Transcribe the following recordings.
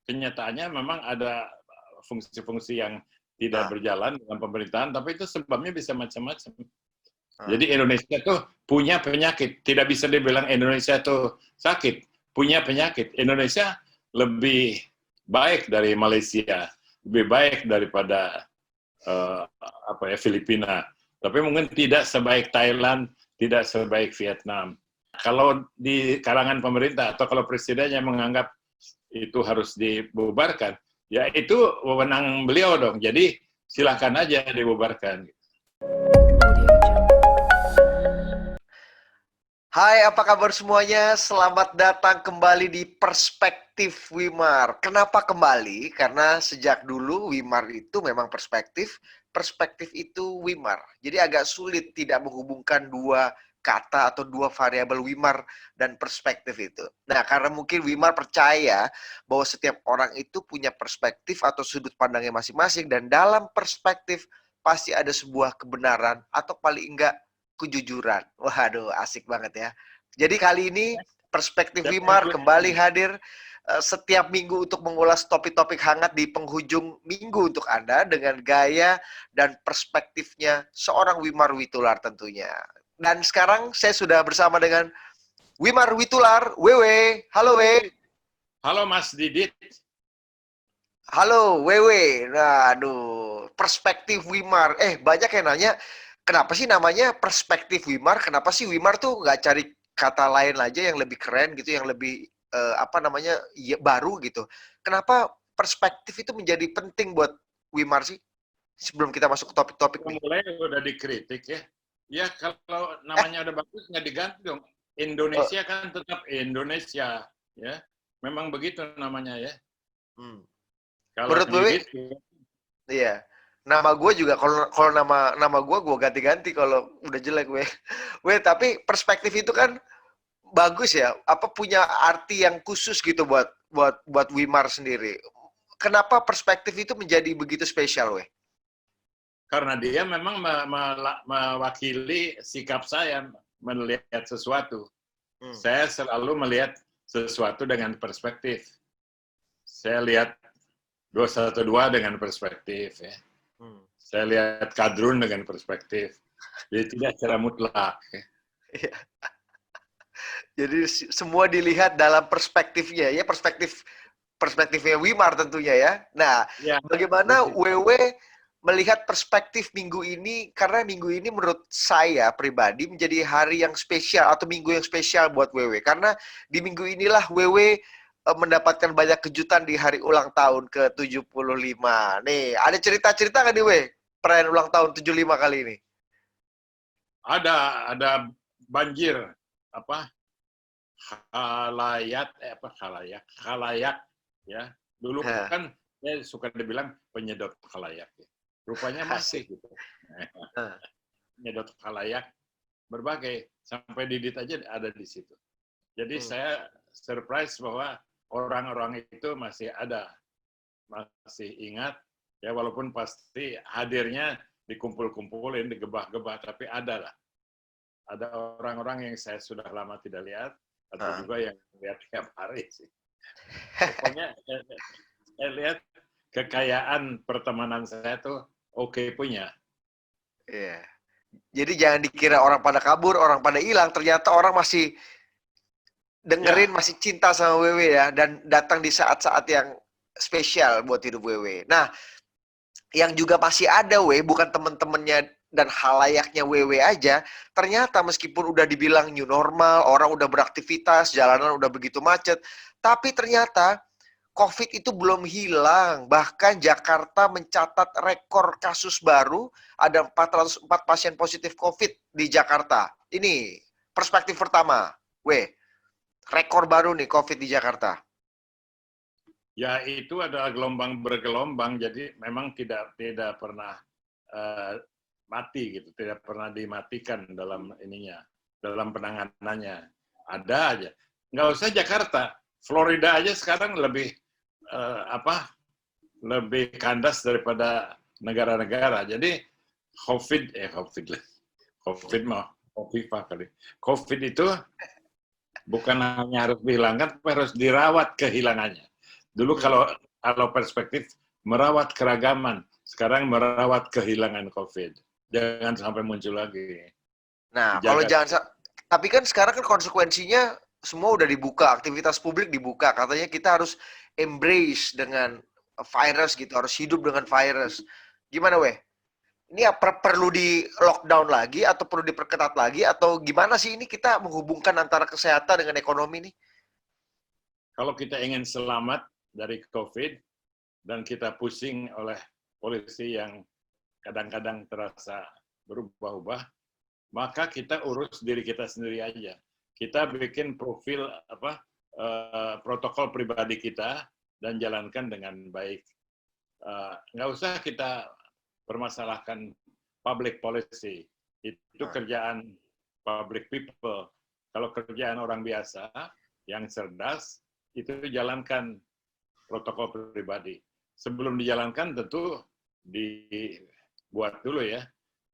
kenyataannya memang ada fungsi-fungsi yang tidak berjalan dalam pemerintahan, tapi itu sebabnya bisa macam-macam. Jadi Indonesia tuh punya penyakit, tidak bisa dibilang Indonesia tuh sakit, punya penyakit. Indonesia lebih baik dari Malaysia, lebih baik daripada Filipina, tapi mungkin tidak sebaik Thailand, tidak sebaik Vietnam. Kalau di kalangan pemerintah atau kalau presidennya menganggap itu harus dibubarkan, ya itu wewenang beliau dong. Jadi silakan aja dibubarkan. Hai, apa kabar semuanya? Selamat datang kembali di Perspektif Wimar. Kenapa kembali? Karena sejak dulu Wimar itu memang perspektif, perspektif itu Wimar. Jadi agak sulit tidak menghubungkan dua kata atau dua variabel Wimar dan perspektif itu. Nah, karena mungkin Wimar percaya bahwa setiap orang itu punya perspektif atau sudut pandangnya masing-masing, dan dalam perspektif pasti ada sebuah kebenaran atau paling enggak kejujuran. Waduh, asik banget ya. Jadi kali ini Perspektif Wimar kembali hadir setiap minggu untuk mengulas topik-topik hangat di penghujung minggu untuk Anda dengan gaya dan perspektifnya seorang Wimar Witular tentunya. Dan sekarang saya sudah bersama dengan Wimar Witular, Wewe. Halo, We. Halo Mas Didit. Halo, Wewe. Nah, aduh, Perspektif Wimar. Banyak yang nanya, kenapa sih namanya Perspektif Wimar? Kenapa sih Wimar tuh nggak cari kata lain aja yang lebih keren gitu, yang lebih baru gitu? Kenapa perspektif itu menjadi penting buat Wimar sih? Sebelum kita masuk ke topik-topik nih. Mulai udah dikritik ya. Ya kalau namanya udah bagus nggak diganti dong. Indonesia kan tetap Indonesia ya. Memang begitu namanya ya. Kalau Menurut Wewe, iya. Nama gue juga kalau nama gue ganti-ganti kalau udah jelek, we. Tapi perspektif itu kan bagus ya. Apa punya arti yang khusus gitu buat Wimar sendiri. Kenapa perspektif itu menjadi begitu spesial, we? Karena dia memang mewakili sikap saya melihat sesuatu. Saya selalu melihat sesuatu dengan perspektif. Saya lihat 212 dengan perspektif ya. Saya lihat kadrun dengan perspektif. Jadi tidak secara mutlak. Ya. Jadi semua dilihat dalam perspektifnya ya, perspektifnya Wimar tentunya ya. Nah, ya, bagaimana WW melihat perspektif minggu ini, karena minggu ini menurut saya pribadi menjadi hari yang spesial atau minggu yang spesial buat WW, karena di minggu inilah WW mendapatkan banyak kejutan di hari ulang tahun ke-75. Nih, ada cerita-cerita kan nih, We? Perayaan ulang tahun 75 kali ini. Ada banjir khalayak ya. Dulu kan saya suka dibilang penyedot khalayak ya. Rupanya masih gitu. Penyedot khalayak berbagai, sampai Didit aja ada di situ. Jadi saya surprise bahwa orang-orang itu masih ada, masih ingat ya, walaupun pasti hadirnya dikumpul-kumpulin, digebah-gebah, tapi ada lah. Ada orang-orang yang saya sudah lama tidak lihat, atau juga yang lihat tiap hari sih. Pokoknya saya lihat kekayaan pertemanan saya tuh oke punya. Iya. Jadi jangan dikira orang pada kabur, orang pada hilang, ternyata orang masih dengerin, masih cinta sama Wewe ya, dan datang di saat-saat yang spesial buat hidup Wewe. Nah, yang juga masih ada, bukan temen-temennya dan halayaknya WW aja, ternyata meskipun udah dibilang new normal, orang udah beraktivitas, jalanan udah begitu macet, tapi ternyata COVID itu belum hilang. Bahkan Jakarta mencatat rekor kasus baru, ada 404 pasien positif COVID di Jakarta. Ini perspektif pertama, rekor baru nih COVID di Jakarta. Ya, itu adalah gelombang bergelombang, jadi memang tidak pernah mati gitu, tidak pernah dimatikan dalam ininya, dalam penanganannya. Ada aja. Nggak usah Jakarta, Florida aja sekarang lebih lebih kandas daripada negara-negara. Jadi COVID mah kali. COVID itu bukan hanya harus dihilangkan, tapi harus dirawat kehilangannya. Dulu kalau perspektif merawat keragaman, sekarang merawat kehilangan COVID. Jangan sampai muncul lagi. Nah, kalau Jaga. tapi kan sekarang kan konsekuensinya semua udah dibuka, aktivitas publik dibuka. Katanya kita harus embrace dengan virus gitu, harus hidup dengan virus. Gimana, weh? Ini perlu di lockdown lagi atau perlu diperketat lagi atau gimana sih ini kita menghubungkan antara kesehatan dengan ekonomi nih? Kalau kita ingin selamat dari COVID dan kita pusing oleh polisi yang kadang-kadang terasa berubah-ubah, maka kita urus diri kita sendiri aja. Kita bikin profil protokol pribadi kita dan jalankan dengan baik. Nggak usah kita permasalahkan public policy. Itu kerjaan public people. Kalau kerjaan orang biasa yang cerdas, itu jalankan protokol pribadi. Sebelum dijalankan tentu dibuat dulu ya.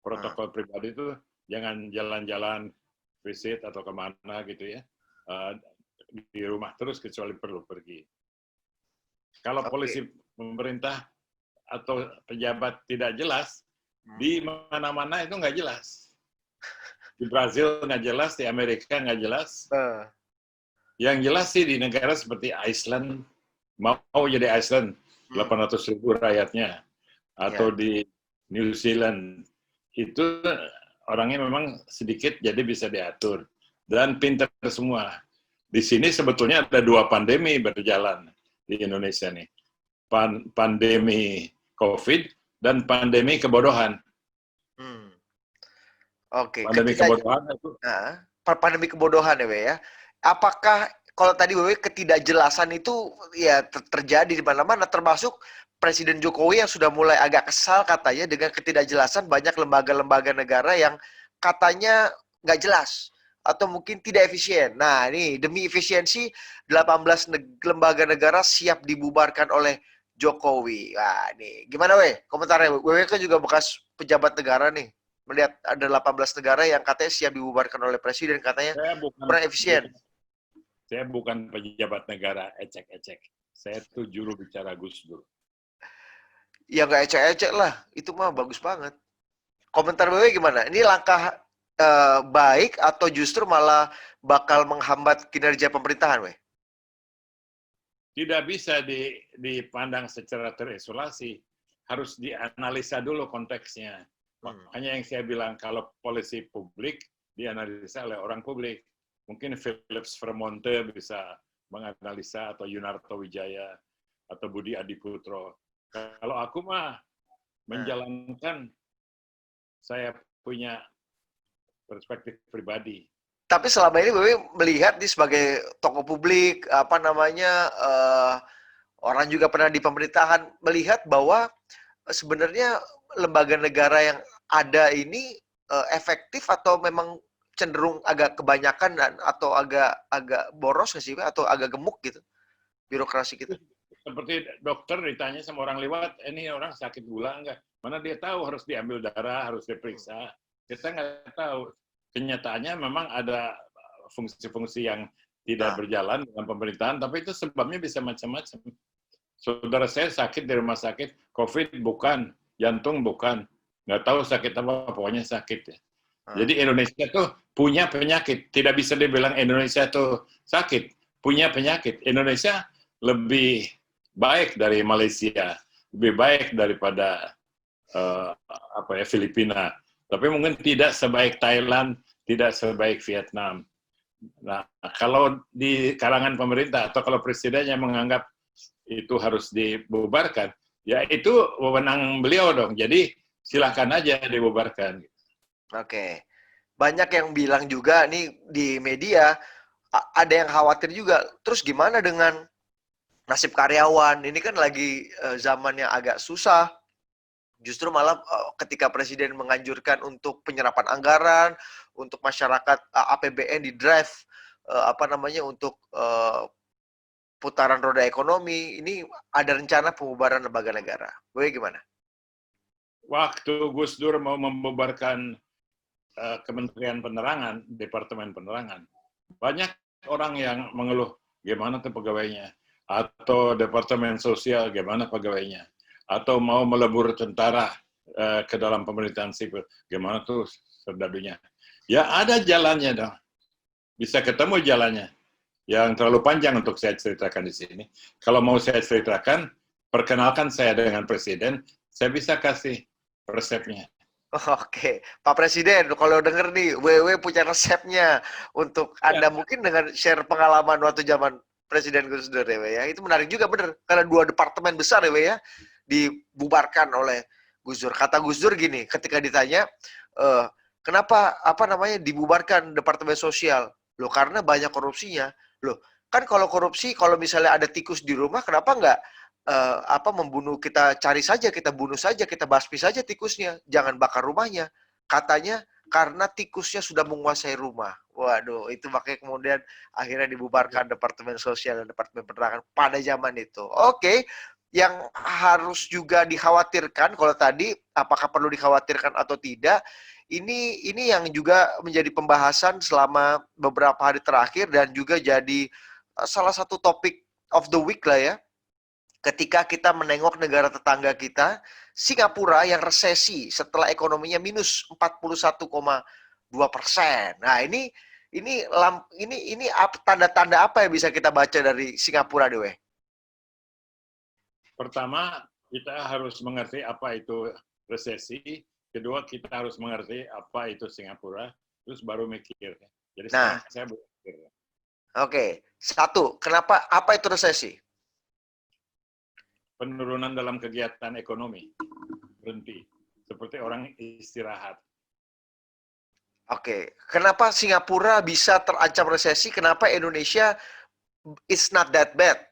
Protokol pribadi itu jangan jalan-jalan visit atau kemana gitu ya. Di rumah terus kecuali perlu pergi. Kalau polisi pemerintah atau pejabat tidak jelas, di mana-mana itu nggak jelas. Di Brazil nggak jelas, di Amerika nggak jelas. Yang jelas sih di negara seperti Iceland, mau jadi Iceland, 800.000 rakyatnya. Atau di New Zealand, itu orangnya memang sedikit jadi bisa diatur. Dan pintar semua. Di sini sebetulnya ada 2 pandemi berjalan di Indonesia nih. Pandemi COVID dan pandemi kebodohan. Oke. Pandemi kebodohan itu. Pandemi kebodohan ya. Apakah kalau tadi ketidakjelasan itu ya terjadi di mana-mana, termasuk Presiden Jokowi yang sudah mulai agak kesal katanya dengan ketidakjelasan banyak lembaga-lembaga negara yang katanya nggak jelas atau mungkin tidak efisien. Nah, ini demi efisiensi 18 lembaga negara siap dibubarkan oleh Jokowi. Wah, nih gimana komentarnya? Kan juga bekas pejabat negara nih. Melihat ada 18 negara yang katanya siap dibubarkan oleh presiden, katanya kurang efisien. Saya bukan pejabat negara ecek-ecek. Saya tuh juru bicara Gus Dur. Ya nggak ecek-ecek lah, itu mah bagus banget. Komentar gimana? Ini langkah baik atau justru malah bakal menghambat kinerja pemerintahan, Tidak bisa dipandang secara terisolasi. Harus dianalisa dulu konteksnya. Makanya yang saya bilang, kalau polisi publik dianalisa oleh orang publik. Mungkin Philips Vermonte bisa menganalisa, atau Yunarto Wijaya, atau Budi Adiputro. Kalau aku mah menjalankan, saya punya perspektif pribadi. Tapi selama ini melihat nih sebagai tokoh publik, orang juga pernah di pemerintahan, melihat bahwa sebenarnya lembaga negara yang ada ini efektif atau memang cenderung agak kebanyakan atau agak boros nggak sih, atau agak gemuk gitu birokrasi kita? Seperti dokter ditanya sama orang lewat, ini orang sakit gula enggak? Mana dia tahu harus diambil darah, harus diperiksa. Kita nggak tahu. Kenyataannya memang ada fungsi-fungsi yang tidak berjalan dengan pemerintahan, tapi itu sebabnya bisa macam-macam. Saudara saya sakit di rumah sakit, COVID bukan, jantung bukan, nggak tahu sakit apa, pokoknya sakit ya. Jadi Indonesia tuh punya penyakit, tidak bisa dibilang Indonesia tuh sakit, punya penyakit. Indonesia lebih baik dari Malaysia, lebih baik daripada Filipina, tapi mungkin tidak sebaik Thailand, tidak sebaik Vietnam. Nah, kalau di kalangan pemerintah atau kalau presidennya menganggap itu harus dibubarkan, ya itu wewenang beliau dong. Jadi silakan aja dibubarkan. Oke. Banyak yang bilang juga nih di media, ada yang khawatir juga. Terus gimana dengan nasib karyawan? Ini kan lagi zaman yang agak susah. Justru malah ketika presiden menganjurkan untuk penyerapan anggaran, untuk masyarakat APBN di drive untuk putaran roda ekonomi, ini ada rencana pembubaran lembaga negara. Gimana? Waktu Gus Dur mau membubarkan Kementerian Penerangan, Departemen Penerangan, banyak orang yang mengeluh, gimana tuh pegawainya? atau departemen sosial gimana pegawainya, atau mau melebur tentara ke dalam pemerintahan sipil, gimana tuh serdadunya. Ya ada jalannya dong, bisa ketemu jalannya. Yang terlalu panjang untuk saya ceritakan di sini. Kalau mau saya ceritakan, perkenalkan saya dengan presiden, saya bisa kasih resepnya. Oke, Pak Presiden, kalau denger nih, WW punya resepnya untuk Anda mungkin dengan share pengalaman waktu zaman Presiden Gus Dur ya, ya. Itu menarik juga bener, karena 2 departemen besar ya, dibubarkan oleh Gus Dur. Kata Gus Dur gini, ketika ditanya, kenapa apa namanya dibubarkan Departemen Sosial? Loh, karena banyak korupsinya. Loh, kan kalau korupsi, kalau misalnya ada tikus di rumah, kenapa nggak membunuh, kita cari saja, kita bunuh saja, kita basmi saja tikusnya, jangan bakar rumahnya. Katanya karena tikusnya sudah menguasai rumah. Waduh, itu makanya kemudian akhirnya dibubarkan Departemen Sosial dan Departemen Penerangan pada zaman itu. Oke, yang harus juga dikhawatirkan kalau tadi apakah perlu dikhawatirkan atau tidak, ini yang juga menjadi pembahasan selama beberapa hari terakhir dan juga jadi salah satu topik of the week lah ya. Ketika kita menengok negara tetangga kita, Singapura yang resesi setelah ekonominya minus 41,2%. Nah, ini tanda-tanda apa yang bisa kita baca dari Singapura, Dewe? Pertama, kita harus mengerti apa itu resesi. Kedua, kita harus mengerti apa itu Singapura. Terus baru mikir. Jadi sekarang saya berpikir. Oke, satu, kenapa? Apa itu resesi? Penurunan dalam kegiatan ekonomi, berhenti, seperti orang istirahat. Oke, kenapa Singapura bisa terancam resesi? Kenapa Indonesia it's not that bad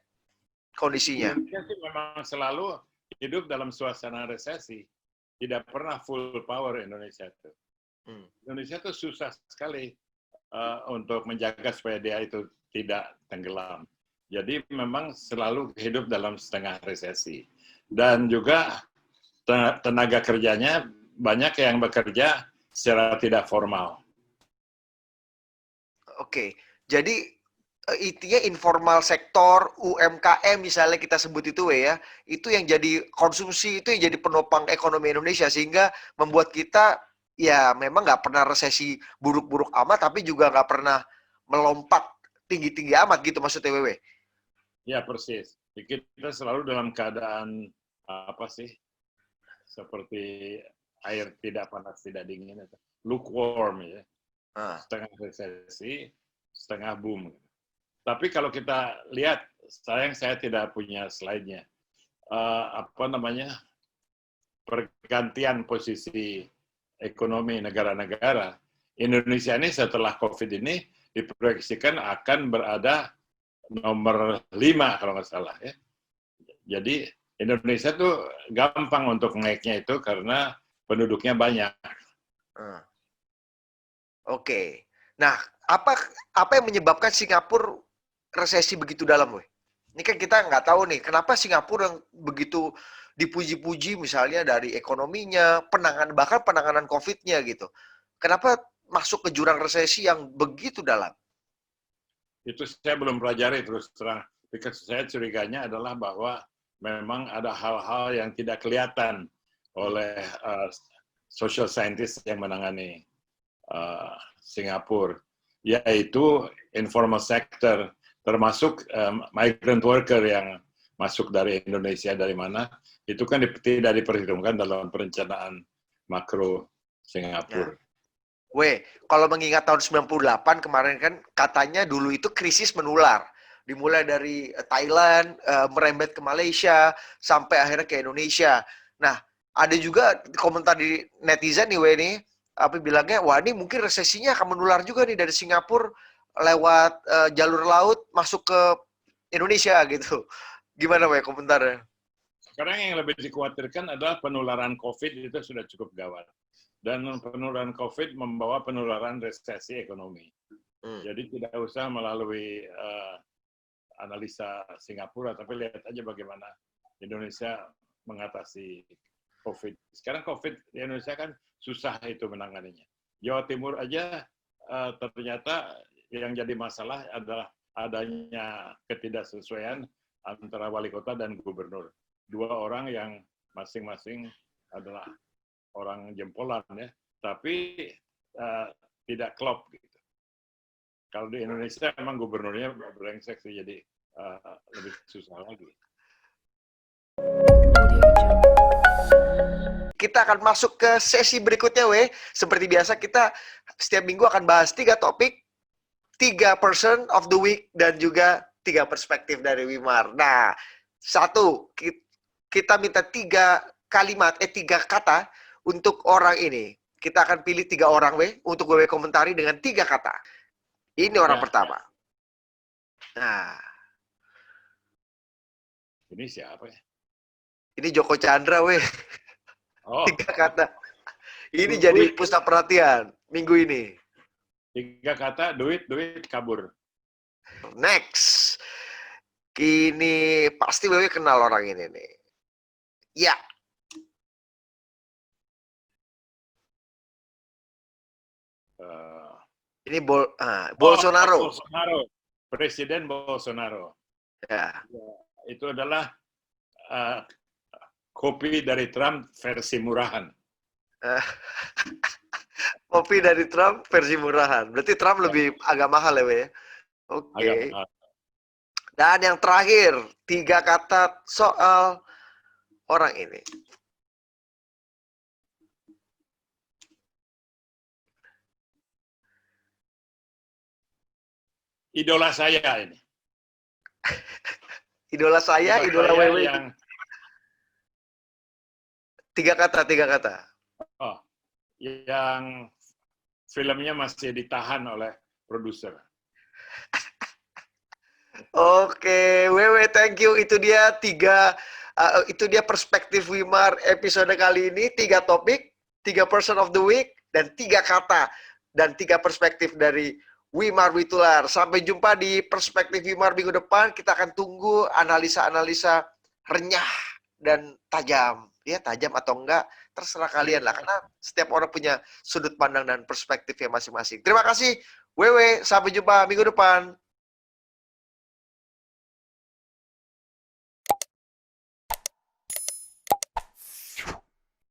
kondisinya? Indonesia sih memang selalu hidup dalam suasana resesi, tidak pernah full power Indonesia itu. Indonesia itu susah sekali untuk menjaga supaya dia itu tidak tenggelam. Jadi memang selalu hidup dalam setengah resesi. Dan juga tenaga kerjanya banyak yang bekerja secara tidak formal. Oke, jadi intinya informal sektor, UMKM misalnya kita sebut itu ya, itu yang jadi konsumsi, itu yang jadi penopang ekonomi Indonesia, sehingga membuat kita ya memang nggak pernah resesi buruk-buruk amat, tapi juga nggak pernah melompat tinggi-tinggi amat gitu maksudnya WW. Ya persis. Kita selalu dalam keadaan apa sih? Seperti air tidak panas tidak dingin, lukewarm ya. Setengah resesi, setengah boom. Tapi kalau kita lihat, sayang saya tidak punya slide-nya. Pergantian posisi ekonomi negara-negara. Indonesia ini setelah COVID ini diproyeksikan akan berada nomor 5 kalau nggak salah ya. Jadi Indonesia tuh gampang untuk naiknya itu karena penduduknya banyak. Oke. Nah, apa yang menyebabkan Singapura resesi begitu dalam, weh? Ini kan kita nggak tahu nih, kenapa Singapura yang begitu dipuji-puji misalnya dari ekonominya, bahkan penanganan COVID-nya gitu. Kenapa masuk ke jurang resesi yang begitu dalam? Itu saya belum pelajari terus terang. Saya curiganya adalah bahwa memang ada hal-hal yang tidak kelihatan oleh social scientist yang menangani Singapura, yaitu informal sector, termasuk migrant worker yang masuk dari Indonesia dari mana, itu kan tidak diperhitungkan dalam perencanaan makro Singapura. Ya. Kalau mengingat tahun 98 kemarin kan katanya dulu itu krisis menular. Dimulai dari Thailand, merembet ke Malaysia, sampai akhirnya ke Indonesia. Nah, ada juga komentar di netizen nih, ini bilangnya, wah ini mungkin resesinya akan menular juga nih dari Singapura lewat jalur laut masuk ke Indonesia gitu. Gimana komentarnya? Sekarang yang lebih dikhawatirkan adalah penularan COVID itu sudah cukup gawat. Dan penularan COVID membawa penularan resesi ekonomi. Jadi tidak usah melalui analisa Singapura, tapi lihat aja bagaimana Indonesia mengatasi COVID. Sekarang COVID di Indonesia kan susah itu menanganinya. Jawa Timur aja ternyata yang jadi masalah adalah adanya ketidaksesuaian antara wali kota dan gubernur. Dua orang yang masing-masing adalah orang jempolan ya, tapi tidak klop gitu. Kalau di Indonesia emang gubernurnya brengsek sih, jadi lebih susah lagi. Kita akan masuk ke sesi berikutnya, weh. Seperti biasa kita setiap minggu akan bahas 3 topik, 3 person of the week, dan juga 3 perspektif dari Wimar. Nah, satu, kita minta 3 kalimat, 3 kata untuk orang ini. Kita akan pilih 3 orang, weh, untuk gue komentari dengan 3 kata. Ini orang pertama. Nah. Ini siapa ya? Ini Joko Chandra, weh. Oh. 3 kata. Ini jadi pusat perhatian minggu ini. 3 kata, duit, kabur. Next. Ini pasti Wewe kenal orang ini nih. Ya. Ini Bolsonaro. Bolsonaro. Presiden Bolsonaro. Ya. Itu adalah kopi dari Trump versi murahan. Kopi dari Trump versi murahan. Berarti Trump lebih agak mahal ya, Wewe? Oke. Dan yang terakhir, 3 kata soal orang ini. Idola saya ini. Idola saya, idola Wewe. Yang... 3 kata. Oh, yang filmnya masih ditahan oleh produser. Oke, Wewe, thank you. Itu dia 3 itu dia perspektif Wimar episode kali ini. 3 topik, 3 person of the week, dan 3 kata dan 3 perspektif dari Wimar Witular. Sampai jumpa di perspektif Wimar minggu depan. Kita akan tunggu analisa-analisa renyah dan tajam. Ya, tajam atau enggak, terserah kalian lah. Karena setiap orang punya sudut pandang dan perspektifnya masing-masing. Terima kasih, Wewe. Sampai jumpa minggu depan.